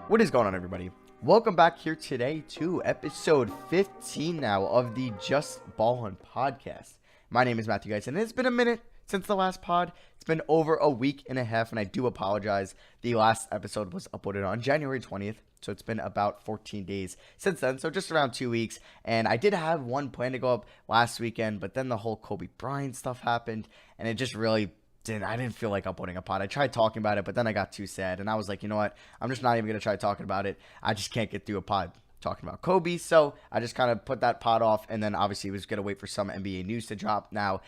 What is going on, everybody? Welcome back here today to episode 15 now of the Just Ballin' podcast. My name is Matthew, guys, and it's been a minute since the last pod. It's been over a week and a half, and I do apologize. The last episode was uploaded on January 20th, so it's been about 14 days since then, so just around 2 weeks. And I did have one plan to go up last weekend, but then the whole Kobe Bryant stuff happened, and it just really I didn't feel like uploading a pod. I tried talking about it, but then I got too sad, and I was like, you know what? I'm just not even going to try talking about it. I just can't get through a pod talking about Kobe, so I just kind of put that pod off, and then obviously was going to wait for some NBA news to drop. Now,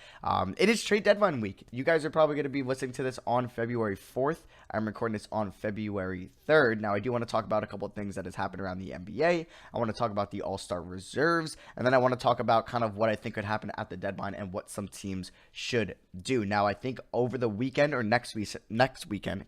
it is trade deadline week. You guys are probably going to be listening to this on February 4th. I'm recording this on February 3rd. Now, I do want to talk about a couple of things that has happened around the NBA. I want to talk about the All-Star reserves, and then I want to talk about kind of what I think could happen at the deadline and what some teams should do. Now, I think over the weekend, or next weekend,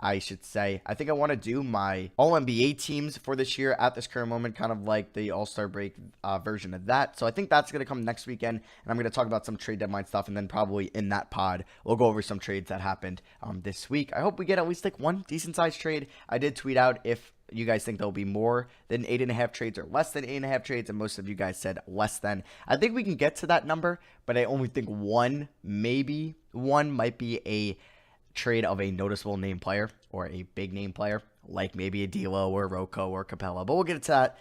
I should say, I think I want to do my All-NBA teams for this year at this current moment, kind of like the All-Star break version of that. So I think that's going to come next weekend, and I'm going to talk about some trade deadline stuff, and then probably in that pod, we'll go over some trades that happened this week. I hope we get at least like one decent-sized trade. I did tweet out if you guys think there'll be more than 8.5 trades or less than 8.5 trades, and most of you guys said less than. I think we can get to that number, but I only think maybe one might be a trade of a noticeable name player or a big name player, like maybe a D'Lo or Rocco or Capela, but we'll get to that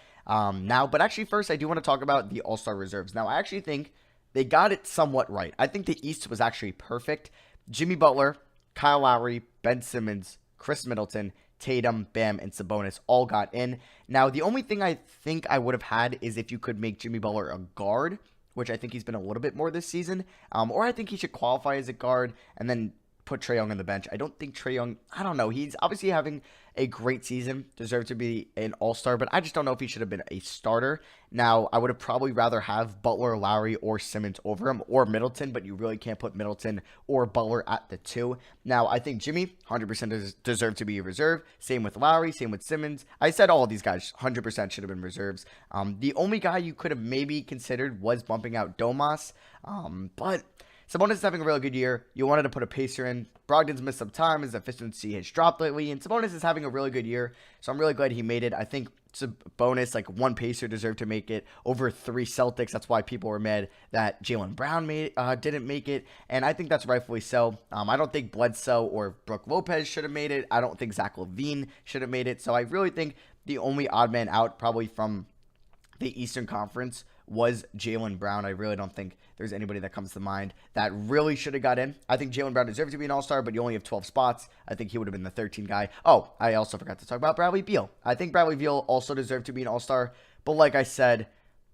now. But actually, first, I do want to talk about the All-Star reserves. Now, I actually think they got it somewhat right. I think the East was actually perfect. Jimmy Butler, Kyle Lowry, Ben Simmons, Chris Middleton, Tatum, Bam, and Sabonis all got in. Now, the only thing I think I would have had is if you could make Jimmy Butler a guard, which I think he's been a little bit more this season, or I think he should qualify as a guard and then put Trae Young on the bench. I don't think Trae Young, I don't know, he's obviously having a great season, deserved to be an all-star, but I just don't know if he should have been a starter. Now, I would have probably rather have Butler, Lowry, or Simmons over him, or Middleton, but you really can't put Middleton or Butler at the 2. Now, I think Jimmy 100% deserved to be a reserve. Same with Lowry, same with Simmons. I said all of these guys 100% should have been reserves. The only guy you could have maybe considered was bumping out Domas, but Sabonis is having a really good year. You wanted to put a pacer in. Brogdon's missed some time. His efficiency has dropped lately. And Sabonis is having a really good year. So I'm really glad he made it. I think Sabonis, like one pacer, deserved to make it over 3 Celtics. That's why people were mad that Jaylen Brown didn't make it. And I think that's rightfully so. I don't think Bledsoe or Brook Lopez should have made it. I don't think Zach LaVine should have made it. So I really think the only odd man out probably from the Eastern Conference was Jaylen Brown. I really don't think there's anybody that comes to mind that really should have got in. I think Jaylen Brown deserves to be an all-star, but you only have 12 spots. I think he would have been the 13th guy. Oh, I also forgot to talk about Bradley Beal. I think Bradley Beal also deserved to be an all-star, but like I said,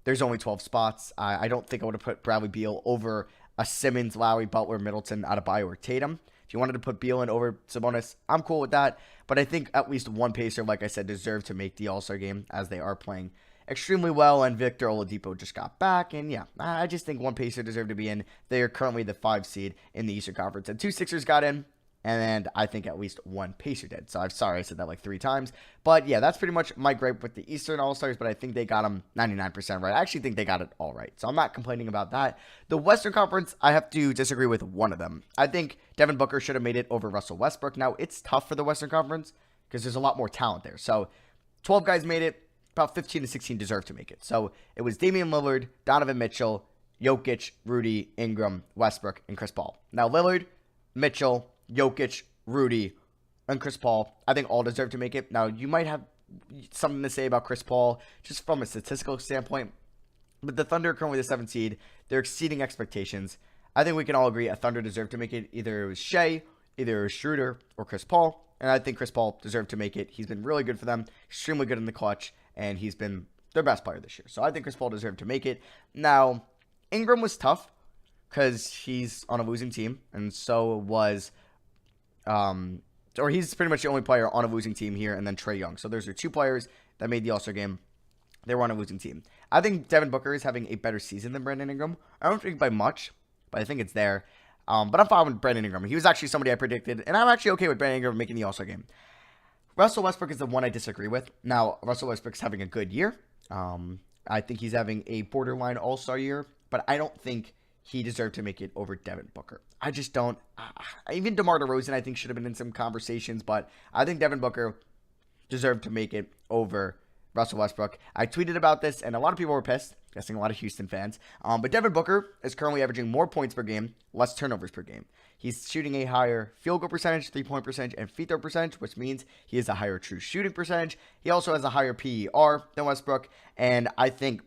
there's only 12 spots. I don't think I would have put Bradley Beal over a Simmons, Lowry, Butler, Middleton, Adebayo, or Tatum. If you wanted to put Beal in over Sabonis, I'm cool with that, but I think at least one pacer, like I said, deserved to make the all-star game, as they are playing extremely well, and Victor Oladipo just got back, and yeah, I just think one pacer deserved to be in. They are currently the 5 seed in the Eastern Conference, and 2 Sixers got in, and I think at least one pacer did. So I'm sorry I said that like 3 times, but yeah, that's pretty much my gripe with the Eastern All-Stars, but I think they got them 99% right. I actually think they got it all right, so I'm not complaining about that. The Western Conference, I have to disagree with one of them. I think Devin Booker should have made it over Russell Westbrook. Now, it's tough for the Western Conference because there's a lot more talent there. So 12 guys made it. About 15 to 16 deserve to make it. So it was Damian Lillard, Donovan Mitchell, Jokic, Rudy, Ingram, Westbrook, and Chris Paul. Now Lillard, Mitchell, Jokic, Rudy, and Chris Paul, I think all deserve to make it. Now you might have something to say about Chris Paul just from a statistical standpoint, but the Thunder are currently the 7th seed. They're exceeding expectations. I think we can all agree a Thunder deserved to make it. Either it was Shea, either it was Schroeder, or Chris Paul. And I think Chris Paul deserved to make it. He's been really good for them, extremely good in the clutch, and he's been their best player this year. So I think Chris Paul deserved to make it. Now, Ingram was tough because he's on a losing team, and so was, or he's pretty much the only player on a losing team here, and then Trae Young. So those are 2 players that made the All-Star game. They were on a losing team. I think Devin Booker is having a better season than Brandon Ingram. I don't think by much, but I think it's there. But I'm fine with Brandon Ingram. He was actually somebody I predicted, and I'm actually okay with Brandon Ingram making the All-Star game. Russell Westbrook is the one I disagree with. Now, Russell Westbrook's having a good year. I think he's having a borderline all-star year, but I don't think he deserved to make it over Devin Booker. I just don't. Even DeMar DeRozan, I think, should have been in some conversations, but I think Devin Booker deserved to make it over Russell Westbrook. I tweeted about this, and a lot of people were pissed. Guessing a lot of Houston fans. But Devin Booker is currently averaging more points per game, less turnovers per game. He's shooting a higher field goal percentage, 3-point percentage, and free throw percentage, which means he has a higher true shooting percentage. He also has a higher PER than Westbrook, and I think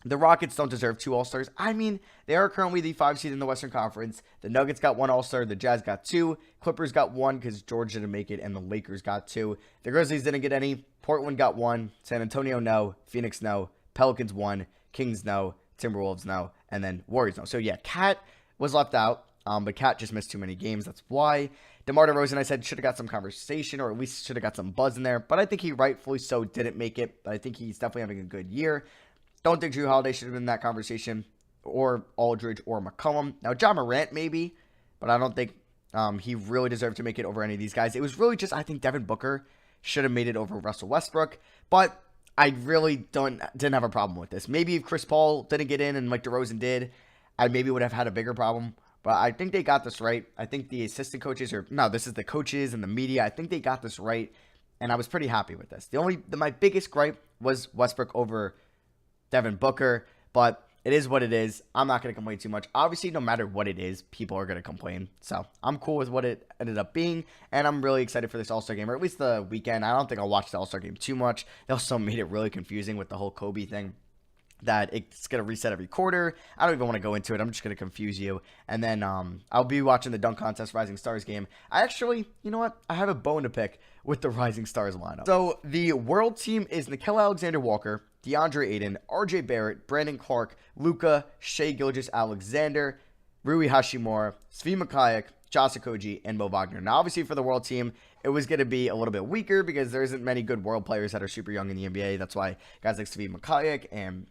the Rockets don't deserve 2 All-Stars. I mean, they are currently the 5 seed in the Western Conference. The Nuggets got 1 All-Star. The Jazz got 2. Clippers got 1 because George didn't make it, and the Lakers got 2. The Grizzlies didn't get any. Portland got 1. San Antonio, no. Phoenix, no. Pelicans, 1. Kings, no. Timberwolves, no. And then Warriors, no. So, yeah, Cat was left out, but Cat just missed too many games. That's why. DeMar DeRozan, I said, should have got some conversation, or at least should have got some buzz in there. But I think he rightfully so didn't make it. But I think he's definitely having a good year. Don't think Drew Holiday should have been in that conversation, or Aldridge, or McCollum. Now, John Morant, maybe, but I don't think he really deserved to make it over any of these guys. It was really just, I think Devin Booker should have made it over Russell Westbrook, but I really didn't have a problem with this. Maybe if Chris Paul didn't get in and Mike DeRozan did, I maybe would have had a bigger problem, but I think they got this right. I think the assistant coaches, this is the coaches and the media, I think they got this right, and I was pretty happy with this. My biggest gripe was Westbrook over Devin Booker, but it is what it is. I'm not going to complain too much. Obviously, no matter what it is, people are going to complain. So I'm cool with what it ended up being, and I'm really excited for this All-Star game, or at least the weekend. I don't think I'll watch the All-Star game too much. They also made it really confusing with the whole Kobe thing, that it's going to reset every quarter. I don't even want to go into it. I'm just going to confuse you. And then I'll be watching the Dunk Contest Rising Stars game. I actually, you know what? I have a bone to pick with the Rising Stars lineup. So the world team is Nickeil Alexander-Walker, DeAndre Ayton, RJ Barrett, Brandon Clark, Luka, Shai Gilgeous-Alexander, Rui Hachimura, Svi Mikhailiuk, Josh Okogie, and Mo Wagner. Now, obviously, for the world team, it was going to be a little bit weaker because there isn't many good world players that are super young in the NBA. That's why guys like Svi Mikhailiuk and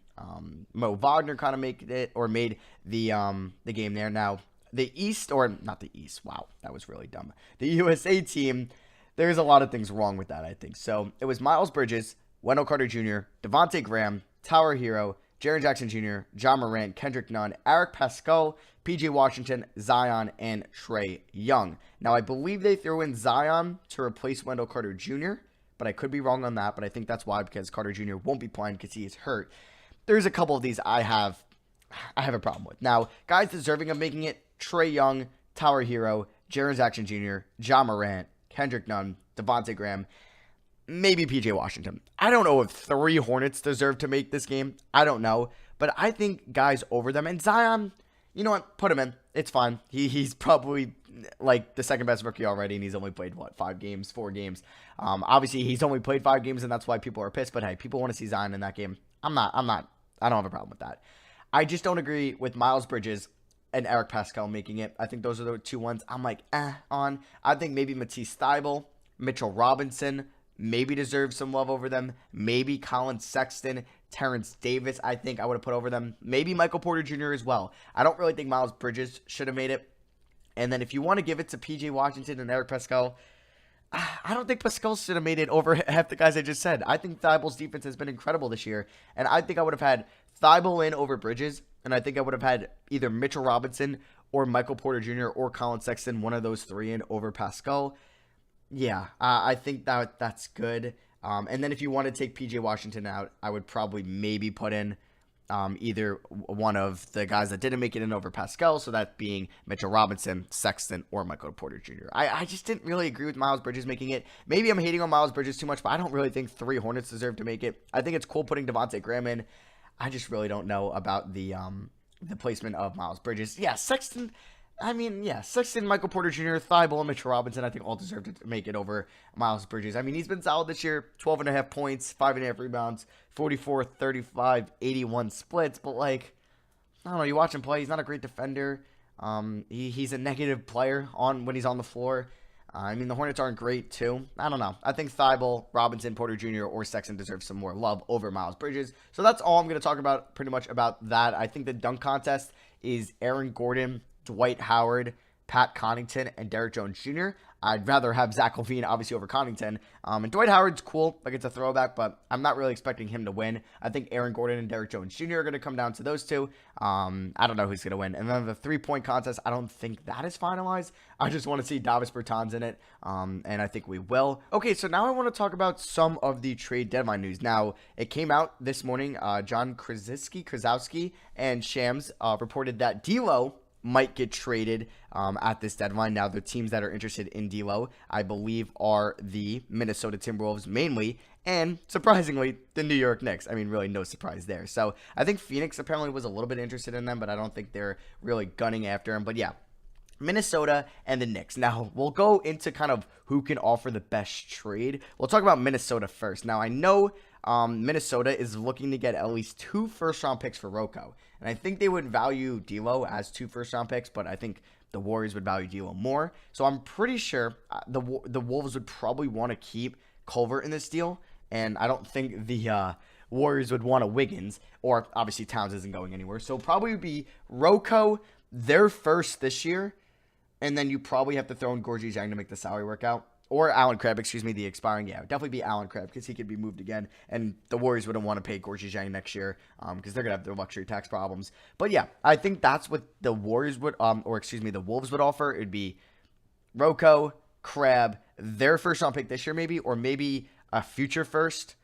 Mo Wagner kind of made the game there. Now, the East, or not the East, wow, that was really dumb. The USA team, there's a lot of things wrong with that, I think. So, it was Miles Bridges, Wendell Carter Jr., Devontae Graham, Tyler Hero, Jaren Jackson Jr., John Morant, Kendrick Nunn, Eric Paschall, PJ Washington, Zion, and Trae Young. Now, I believe they threw in Zion to replace Wendell Carter Jr., but I could be wrong on that, but I think that's why, because Carter Jr. won't be playing because he is hurt. There's a couple of these I have a problem with. Now, guys deserving of making it, Trae Young, Tyler Hero, Jaren Jackson Jr., John Morant, Kendrick Nunn, Devontae Graham, maybe PJ Washington. I don't know if 3 Hornets deserve to make this game. I don't know. But I think guys over them. And Zion, you know what? Put him in. It's fine. He's probably like the second best rookie already. And he's only played, 4 games. Obviously, he's only played 5 games. And that's why people are pissed. But hey, people want to see Zion in that game. I don't have a problem with that. I just don't agree with Miles Bridges and Eric Paschall making it. I think those are the 2 ones I'm like, on. I think maybe Matisse Thybulle, Mitchell Robinson, maybe deserve some love over them. Maybe Colin Sexton, Terrence Davis, I think I would have put over them. Maybe Michael Porter Jr. as well. I don't really think Miles Bridges should have made it. And then if you want to give it to PJ Washington and Eric Paschall, I don't think Paschall should have made it over half the guys I just said. I think Thybulle's defense has been incredible this year. And I think I would have had Thybulle in over Bridges. And I think I would have had either Mitchell Robinson or Michael Porter Jr. or Colin Sexton, one of those 3 in over Paschall. Yeah, I think that's good. And then if you want to take PJ Washington out, I would probably maybe put in either one of the guys that didn't make it in over Paschall, so that being Mitchell Robinson, Sexton, or Michael Porter Jr. I just didn't really agree with Miles Bridges making it. Maybe I'm hating on Miles Bridges too much, but I don't really think 3 Hornets deserve to make it. I think it's cool putting Devontae Graham in. I just really don't know about the placement of Miles Bridges. Yeah, Sexton, Michael Porter Jr., Thybulle, and Mitchell Robinson, I think all deserve to make it over Miles Bridges. I mean, he's been solid this year, 12.5 points, 5.5 rebounds, 44, 35, 81 splits, but I don't know, you watch him play, he's not a great defender. He's a negative player when he's on the floor. The Hornets aren't great, too. I don't know. I think Thybulle, Robinson, Porter Jr., or Sexton deserve some more love over Miles Bridges. So that's all I'm going to talk about, pretty much about that. I think the dunk contest is Aaron Gordon, Dwight Howard, Pat Connaughton and Derek Jones Jr. I'd rather have Zach LaVine, obviously, over Connaughton. And Dwight Howard's cool. Like, it's a throwback, but I'm not really expecting him to win. I think Aaron Gordon and Derek Jones Jr. are going to come down to those two. I don't know who's going to win. And then the three-point contest, I don't think that is finalized. I just want to see Davis Bertans in it, and I think we will. Okay, so now I want to talk about some of the trade deadline news. Now, it came out this morning. John Krasowski, and Shams reported that D'Lo might get traded at this deadline. Now, the teams that are interested in D'Lo, I believe, are the Minnesota Timberwolves mainly, and surprisingly, the New York Knicks. I mean, really no surprise there. So I think Phoenix apparently was a little bit interested in them, but I don't think they're really gunning after him. But yeah, Minnesota and the Knicks. Now, we'll go into kind of who can offer the best trade. We'll talk about Minnesota first. Now, I know Minnesota is looking to get at least 2 first-round picks for Rocco. And I think they would value D'Lo as 2 first-round picks, but I think the Warriors would value D'Lo more. So I'm pretty sure the Wolves would probably want to keep Culver in this deal. And I don't think the Warriors would want a Wiggins, or obviously Towns isn't going anywhere. So probably would be Rocco, their first this year, and then you probably have to throw in Gorgui Dieng to make the salary work out. Or Allen Crabbe, the expiring. Yeah, it would definitely be Allen Crabbe because he could be moved again. And the Warriors wouldn't want to pay Gorgui Dieng next year because they're going to have their luxury tax problems. But yeah, I think that's what the Warriors would, the Wolves would offer. It'd be Rocco, Crabbe, their first round pick this year maybe, or maybe a future first,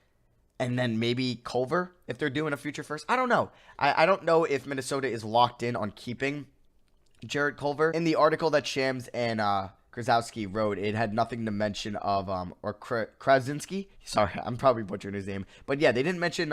and then maybe Culver if they're doing a future first. I don't know. I don't know if Minnesota is locked in on keeping Jarrett Culver. In the article that Shams and Krasowski wrote, it had nothing to mention of Krasinski. Sorry, I'm probably butchering his name. But yeah, they didn't mention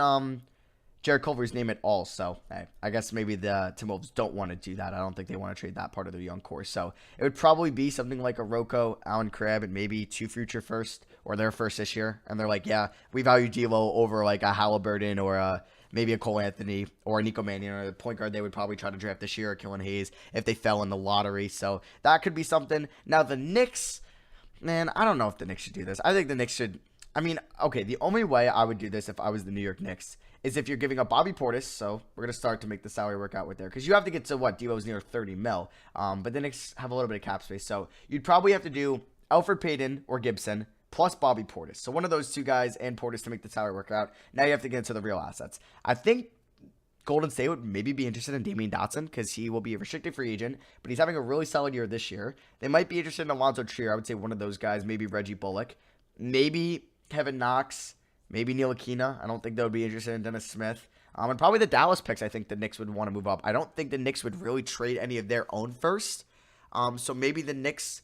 Jarrett Culver's name at all. So I guess maybe the Timberwolves don't want to do that. I don't think they want to trade that part of their young core. So it would probably be something like a Rocco, Allen Crabbe, and maybe 2 future first or their first this year. And they're like, yeah, we value D'Lo over like a Halliburton or maybe a Cole Anthony or a Nico Mannion or the point guard they would probably try to draft this year, or Killian Hayes, if they fell in the lottery. So that could be something. Now, the Knicks, man, I don't know if the Knicks should do this. I think the Knicks should, okay, the only way I would do this if I was the New York Knicks is if you're giving up Bobby Portis, so we're going to start to make the salary work out with there, because you have to get to, D'Lo's near 30 mil, but the Knicks have a little bit of cap space, so you'd probably have to do Elfrid Payton or Gibson, plus Bobby Portis. So one of those two guys and Portis to make the salary work out. Now you have to get into the real assets. I think Golden State would maybe be interested in Damian Dotson because he will be a restricted free agent, but he's having a really solid year this year. They might be interested in Alonzo Trier. I would say one of those guys, maybe Reggie Bullock, maybe Kevin Knox, maybe Neil Aquina. I don't think they would be interested in Dennis Smith. And probably the Dallas picks, I think the Knicks would want to move up. I don't think the Knicks would really trade any of their own first. So maybe the Knicks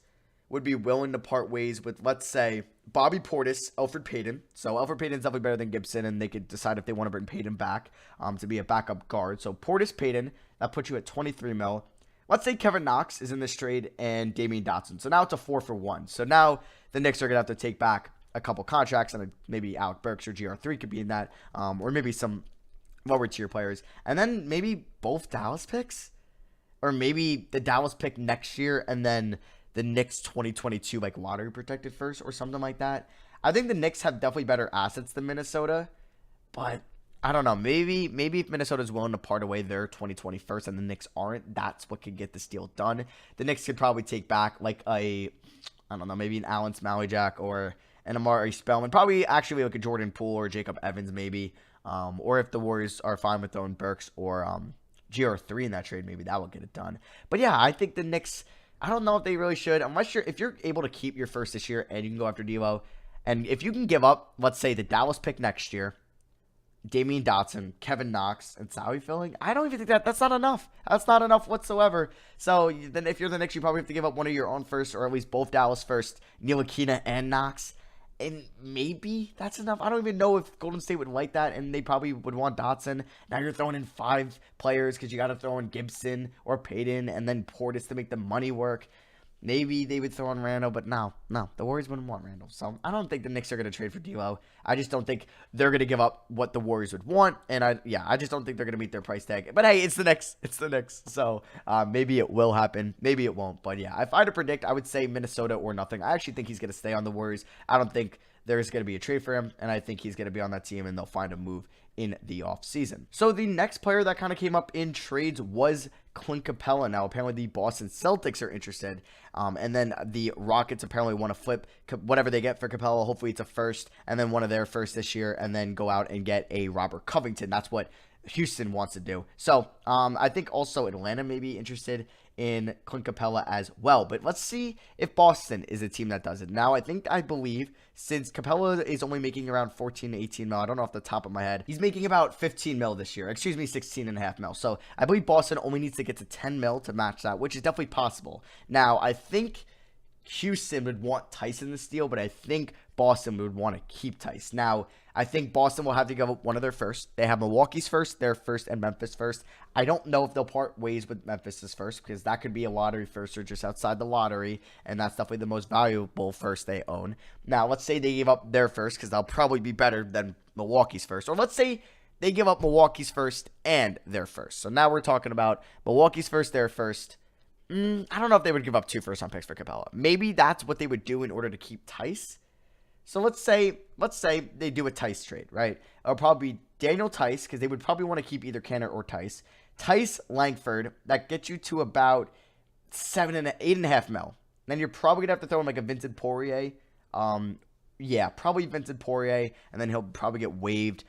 would be willing to part ways with, let's say, Bobby Portis, Elfrid Payton. So Elfrid Payton's definitely better than Gibson, and they could decide if they want to bring Payton back to be a backup guard. So Portis, Payton, that puts you at 23 mil. Let's say Kevin Knox is in this trade and Damian Dotson. So now it's a 4-for-1. So now the Knicks are going to have to take back a couple contracts, and maybe Alec Burks or GR3 could be in that, or maybe some lower tier players. And then maybe both Dallas picks, or maybe the Dallas pick next year, and then the Knicks 2022 like lottery protected first or something like that. I think the Knicks have definitely better assets than Minnesota, but I don't know. Maybe if Minnesota's willing to part away their 2020 first and the Knicks aren't, that's what could get this deal done. The Knicks could probably take back like maybe an Allen Smalley-Jack or an Amari Spellman. Probably actually like a Jordan Poole or Jacob Evans maybe. Or if the Warriors are fine with throwing Burks or GR3 in that trade, maybe that will get it done. But yeah, I think the Knicks, I don't know if they really should, unless if you're able to keep your first this year and you can go after D'Lo, and if you can give up, let's say, the Dallas pick next year, Damian Dotson, Kevin Knox, and salary filling, I don't even think that's not enough. That's not enough whatsoever. So then if you're the Knicks, you probably have to give up one of your own first, or at least both Dallas first, Neil Aquina and Knox. And maybe that's enough. I don't even know if Golden State would like that, and they probably would want Dotson. Now you're throwing in 5 players because you got to throw in Gibson or Payton and then Portis to make the money work. Maybe they would throw in Randall, but no, the Warriors wouldn't want Randall. So I don't think the Knicks are going to trade for D'Lo. I just don't think they're going to give up what the Warriors would want, and I just don't think they're going to meet their price tag. But hey, it's the Knicks. It's the Knicks. So maybe it will happen. Maybe it won't. But yeah, if I had to predict, I would say Minnesota or nothing. I actually think he's going to stay on the Warriors. I don't think there's going to be a trade for him, and I think he's going to be on that team, and they'll find a move in the offseason. So the next player that kind of came up in trades was Clint Capela now. Apparently, the Boston Celtics are interested. And then the Rockets apparently want to flip whatever they get for Capela. Hopefully, it's a first, and then one of their first this year, and then go out and get a Robert Covington. That's what Houston wants to do. So, I think also Atlanta may be interested in Clint Capela as well. But let's see if Boston is a team that does it. Now, I believe, since Capela is only making around 14 to 18 mil, I don't know off the top of my head, he's making about 15 mil this year. 16.5 mil. So I believe Boston only needs to get to 10 mil to match that, which is definitely possible. Now, I think Houston would want Tice in this deal, but I think Boston would want to keep Tice. Now, I think Boston will have to give up one of their first. They have Milwaukee's first, their first, and Memphis first. I don't know if they'll part ways with Memphis's first, because that could be a lottery first or just outside the lottery, and that's definitely the most valuable first they own. Now, let's say they give up their first, because they'll probably be better than Milwaukee's first. Or let's say they give up Milwaukee's first and their first. So now we're talking about Milwaukee's first, their first. I don't know if they would give up 2 first-round picks for Capela. Maybe that's what they would do in order to keep Tice. So let's say they do a Tice trade, right? It'll probably be Daniel Tice, because they would probably want to keep either Canner or Tice. Tice, Langford, that gets you to about 8.5 mil. Then you're probably going to have to throw in like a Vincent Poirier. Yeah, probably Vincent Poirier, and then he'll probably get waived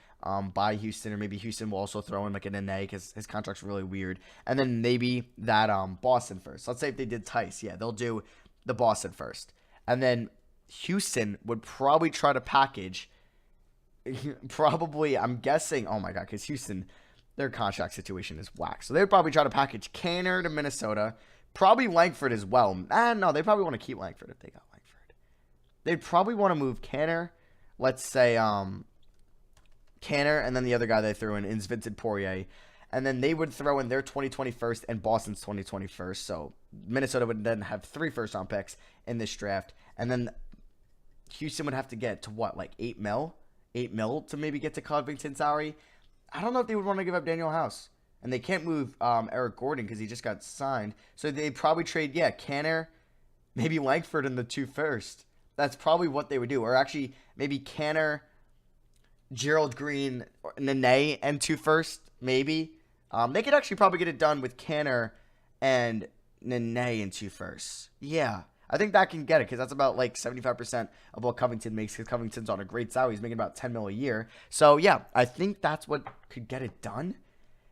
by Houston, or maybe Houston will also throw in like an NA because his contract's really weird. And then maybe that Boston first. Let's say if they did Tice, yeah, they'll do the Boston first. And then Houston would probably try to package, I'm guessing, oh my God, because Houston, their contract situation is whack. So they would probably try to package Canner to Minnesota, probably Langford as well. No, they probably want to keep Langford if they got Langford. They'd probably want to move Canner, let's say, Canner, and then the other guy they threw in is Vincent Poirier. And then they would throw in their 2021st and Boston's 2021st. So Minnesota would then have 3 first-round picks in this draft. And then Houston would have to get to what, like 8 mil? 8 mil to maybe get to Covington's salary. I don't know if they would want to give up Daniel House. And they can't move Eric Gordon because he just got signed. So they'd probably trade, Canner, maybe Langford in the 2 first. That's probably what they would do. Or actually, maybe Canner, Gerald Green, Nene, and 2 first, maybe. They could actually probably get it done with Canner and Nene and 2 firsts. Yeah, I think that can get it, because that's about like 75% of what Covington makes, because Covington's on a great salary. He's making about 10 mil a year. So, yeah, I think that's what could get it done.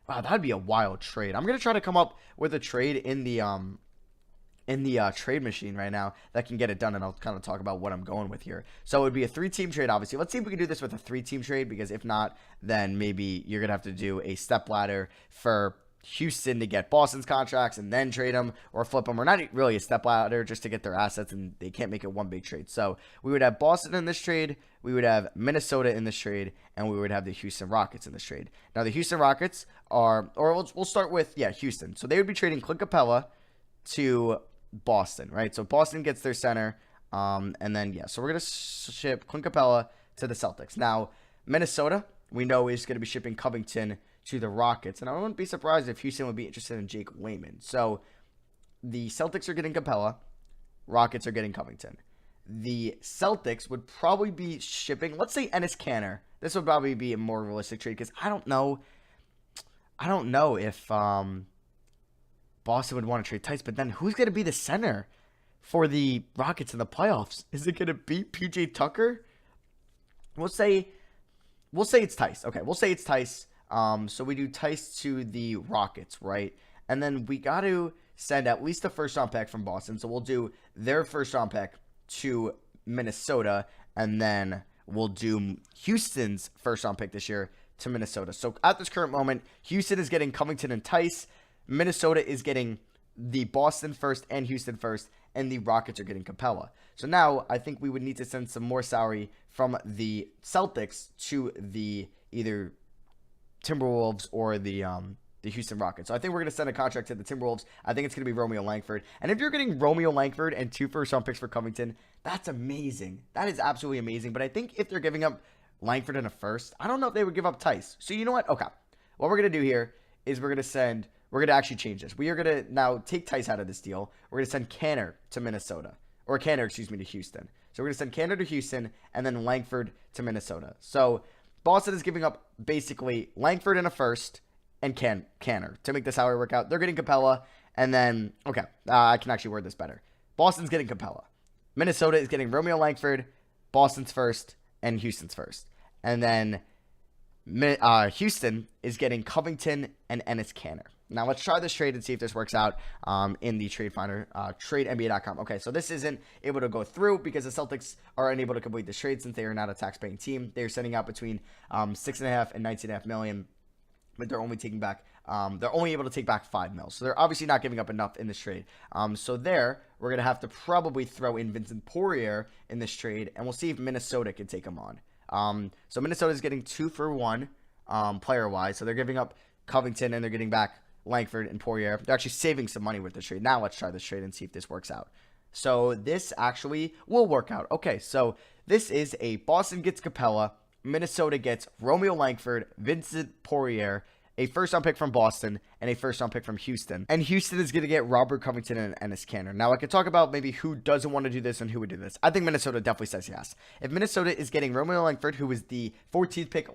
Wow, that'd be a wild trade. I'm going to try to come up with a trade in the trade machine right now that can get it done, and I'll kind of talk about what I'm going with here. So it would be a 3-team trade, obviously. Let's see if we can do this with a 3-team trade, because if not, then maybe you're going to have to do a step ladder for Houston to get Boston's contracts and then trade them or flip them, or not really a step ladder, just to get their assets, and they can't make it one big trade. So we would have Boston in this trade, we would have Minnesota in this trade, and we would have the Houston Rockets in this trade. Now the Houston Rockets are, or we'll start with, Houston. So they would be trading Clint Capela to Boston, right? So Boston gets their center, and then, so we're going to ship Clint Capela to the Celtics. Now, Minnesota, we know, is going to be shipping Covington to the Rockets, and I wouldn't be surprised if Houston would be interested in Jake Layman. So the Celtics are getting Capela, Rockets are getting Covington. The Celtics would probably be shipping, let's say, Enes Kanter. This would probably be a more realistic trade, because I don't know if Boston would want to trade Tice, but then who's going to be the center for the Rockets in the playoffs? Is it going to be PJ Tucker? We'll say it's Tice. Okay, we'll say it's Tice. So we do Tice to the Rockets, right? And then we got to send at least a first-round pick from Boston. So we'll do their first-round pick to Minnesota, and then we'll do Houston's first-round pick this year to Minnesota. So at this current moment, Houston is getting Covington and Tice. Minnesota is getting the Boston first and Houston first, and the Rockets are getting Capela. So now I think we would need to send some more salary from the Celtics to the either Timberwolves or the Houston Rockets. So I think we're going to send a contract to the Timberwolves. I think it's going to be Romeo Langford. And if you're getting Romeo Langford and 2 first-round picks for Covington, that's amazing. That is absolutely amazing. But I think if they're giving up Langford and a first, I don't know if they would give up Tice. So you know what? Okay. What we're going to do here is we're going to actually change this. We are going to now take Tice out of this deal. We're going to send Canner to Minnesota. Or Canner, to Houston. So we're going to send Canner to Houston and then Langford to Minnesota. So Boston is giving up basically Langford and a first and Canner to make the salary work out. They're getting Capela, and then, okay, I can actually word this better. Boston's getting Capela. Minnesota is getting Romeo Langford, Boston's first, and Houston's first. And then Houston is getting Covington and Enes Kanter. Now, let's try this trade and see if this works out in the trade finder, tradenba.com. Okay, so this isn't able to go through because the Celtics are unable to complete this trade since they are not a tax-paying team. They're sending out between $6.5 and $19.5 million, but they're only taking back, they're only able to take back $5 million. So they're obviously not giving up enough in this trade. So there, we're going to have to probably throw in Vincent Poirier in this trade, and we'll see if Minnesota can take him on. So Minnesota's getting 2 for 1 player-wise. So they're giving up Covington, and they're getting back Langford and Poirier. They're actually saving some money with this trade. Now let's try this trade and see if this works out. So this actually will work out. Okay, so this is a Boston gets Capela, Minnesota gets Romeo Langford, Vincent Poirier, a first-round pick from Boston, and a first-round pick from Houston. And Houston is going to get Robert Covington and Enes Kanter. Now, I could talk about maybe who doesn't want to do this and who would do this. I think Minnesota definitely says yes. If Minnesota is getting Romeo Langford, who was the 14th pick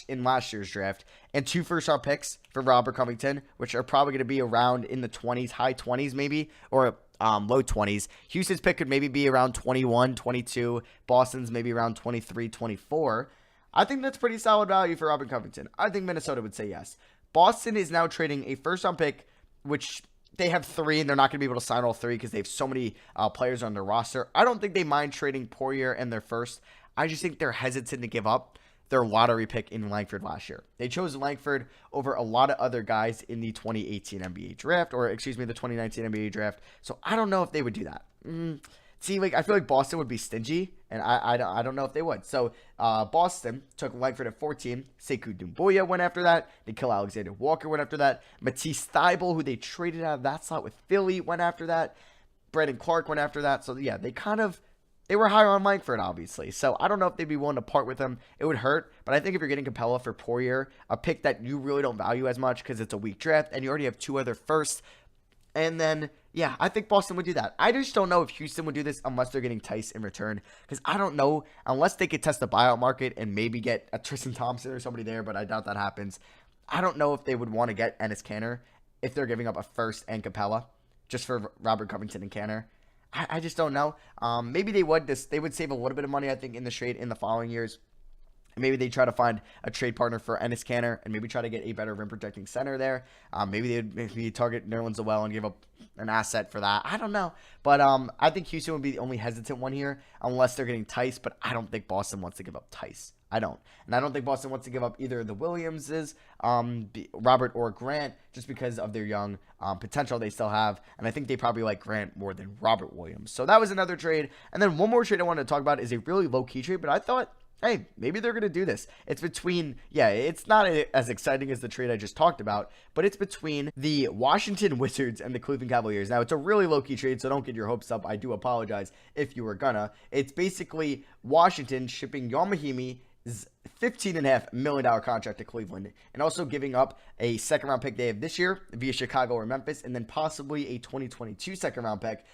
in last year's draft, and 2 first-round picks for Robert Covington, which are probably going to be around in the 20s, high 20s maybe, or low 20s. Houston's pick could maybe be around 21, 22. Boston's maybe around 23, 24. I think that's pretty solid value for Robert Covington. I think Minnesota would say yes. Boston is now trading a first-round pick, which they have 3, and they're not going to be able to sign all 3 because they have so many players on their roster. I don't think they mind trading Poirier and their first. I just think they're hesitant to give up their lottery pick in Langford last year. They chose Langford over a lot of other guys in the 2018 NBA draft, or excuse me, the 2019 NBA draft. So I don't know if they would do that. See, like, I feel like Boston would be stingy, and I don't know if they would. So, Boston took Langford at 14. Sekou Doumbouya went after that. Nickeil Alexander-Walker went after that. Matisse Thybulle, who they traded out of that slot with Philly, went after that. Brandon Clark went after that. So, yeah, they were higher on Langford, obviously. So, I don't know if they'd be willing to part with him. It would hurt, but I think if you're getting Capela for Poirier, a pick that you really don't value as much because it's a weak draft, and you already have 2 other firsts, and then, yeah, I think Boston would do that. I just don't know if Houston would do this unless they're getting Tice in return. Because I don't know, unless they could test the buyout market and maybe get a Tristan Thompson or somebody there, but I doubt that happens. I don't know if they would want to get Enes Kanter if they're giving up a first and Capela just for Robert Covington and Kanter. I just don't know. Maybe they would. They would save a little bit of money, I think, in the trade in the following years. Maybe they try to find a trade partner for Enes Kanter and maybe try to get a better rim protecting center there. Maybe they would target Nerlens Noel and give up an asset for that. I don't know. But I think Houston would be the only hesitant one here unless they're getting Tice. But I don't think Boston wants to give up Tice. I don't. And I don't think Boston wants to give up either the Williamses, Robert or Grant, just because of their young potential they still have. And I think they probably like Grant more than Robert Williams. So that was another trade. And then one more trade I wanted to talk about is a really low-key trade, but I thought, hey, maybe they're going to do this. It's between, it's not as exciting as the trade I just talked about, but it's between the Washington Wizards and the Cleveland Cavaliers. Now, it's a really low-key trade, so don't get your hopes up. I do apologize if you were gonna. It's basically Washington shipping Yon Mahimi $15.5 million contract to Cleveland, and also giving up a second-round pick they have this year via Chicago or Memphis, and then possibly a 2022 second-round pick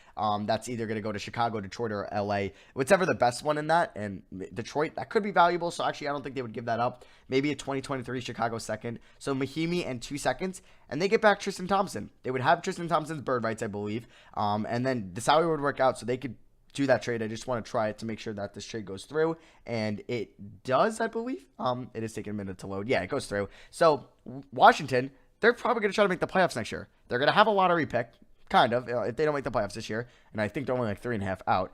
that's either going to go to Chicago, Detroit, or LA, whichever the best one in that. And Detroit, that could be valuable, so actually I don't think they would give that up. Maybe a 2023 Chicago second. So Mahimi and 2 seconds, and they get back Tristan Thompson. They would have Tristan Thompson's bird rights, I believe, and then the salary would work out so they could do that trade. I just want to try it to make sure that this trade goes through, and it does, I believe. It is taking a minute to load. Yeah, it goes through. So Washington, they're probably going to try to make the playoffs next year. They're going to have a lottery pick, kind of, if they don't make the playoffs this year, and I think they're only like 3.5 out.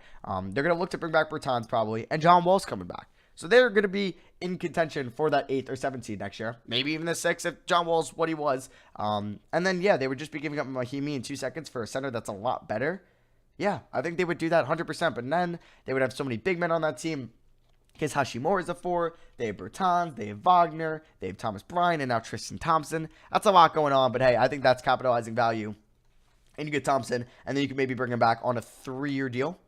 They're going to look to bring back Bertans probably, and John Wall's coming back. So they're going to be in contention for that 8th or 7th seed next year. Maybe even the 6th if John Wall's what he was. And then, yeah, they would just be giving up Mahimi in 2 seconds for a center that's a lot better. Yeah, I think they would do that 100%, but then they would have so many big men on that team. Because Hashimura is a 4, they have Bertans, they have Wagner, they have Thomas Bryant, and now Tristan Thompson. That's a lot going on, but hey, I think that's capitalizing value. And you get Thompson, and then you can maybe bring him back on a 3-year deal.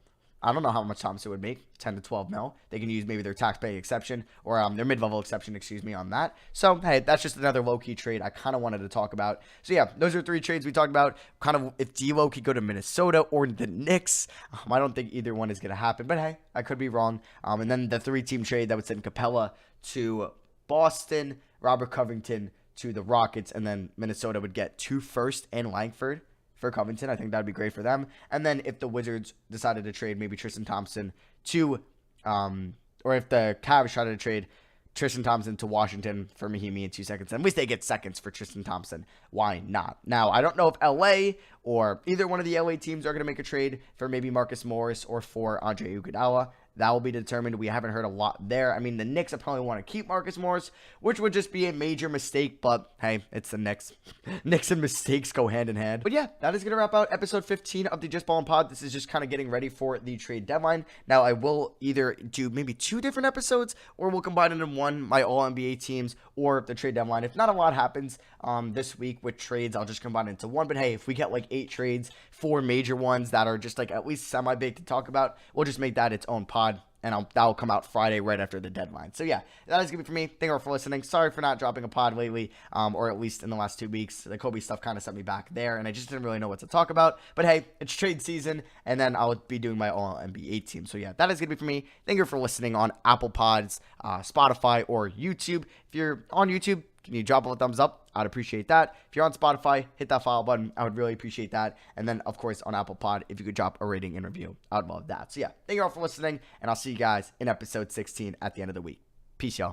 I don't know how much Thompson would make, 10 to 12 mil. They can use maybe their tax pay exception or their mid-level exception, on that. So, hey, that's just another low-key trade I kind of wanted to talk about. So, yeah, those are 3 trades we talked about. Kind of if D'Lo could go to Minnesota or the Knicks. I don't think either one is going to happen, but hey, I could be wrong. And then the 3-team trade that would send Capela to Boston, Robert Covington to the Rockets, and then Minnesota would get 2 firsts and Langford for Covington. I think that would be great for them. And then if the Wizards decided to trade maybe Tristan Thompson to, or if the Cavs tried to trade Tristan Thompson to Washington for Mahimi in 2 seconds, and at least they get seconds for Tristan Thompson. Why not? Now, I don't know if LA or either one of the LA teams are going to make a trade for maybe Marcus Morris or for Andre Iguodala. That will be determined. We haven't heard a lot there. I mean, the Knicks probably want to keep Marcus Morris, which would just be a major mistake, but hey, it's the Knicks. Knicks and mistakes go hand in hand. But yeah, that is going to wrap out episode 15 of the Just Ballin' Pod. This is just kind of getting ready for the trade deadline. Now, I will either do maybe 2 different episodes, or we'll combine it in one, my All-NBA teams, or the trade deadline. If not a lot happens this week with trades, I'll just combine it into one. But hey, if we get like 8 trades, 4 major ones that are just like at least semi-big to talk about, we'll just make that its own pod. And that'll come out Friday right after the deadline. So yeah, that is going to be for me. Thank you all for listening. Sorry for not dropping a pod lately, or at least in the last 2 weeks. The Kobe stuff kind of set me back there, and I just didn't really know what to talk about. But hey, it's trade season, and then I'll be doing my All-NBA team. So yeah, that is going to be for me. Thank you for listening on Apple Pods, Spotify, or YouTube. If you're on YouTube, can you drop a thumbs up? I'd appreciate that. If you're on Spotify, hit that follow button. I would really appreciate that. And then, of course, on Apple Pod, if you could drop a rating and review, I would love that. So, yeah, thank you all for listening, and I'll see you guys in episode 16 at the end of the week. Peace, y'all.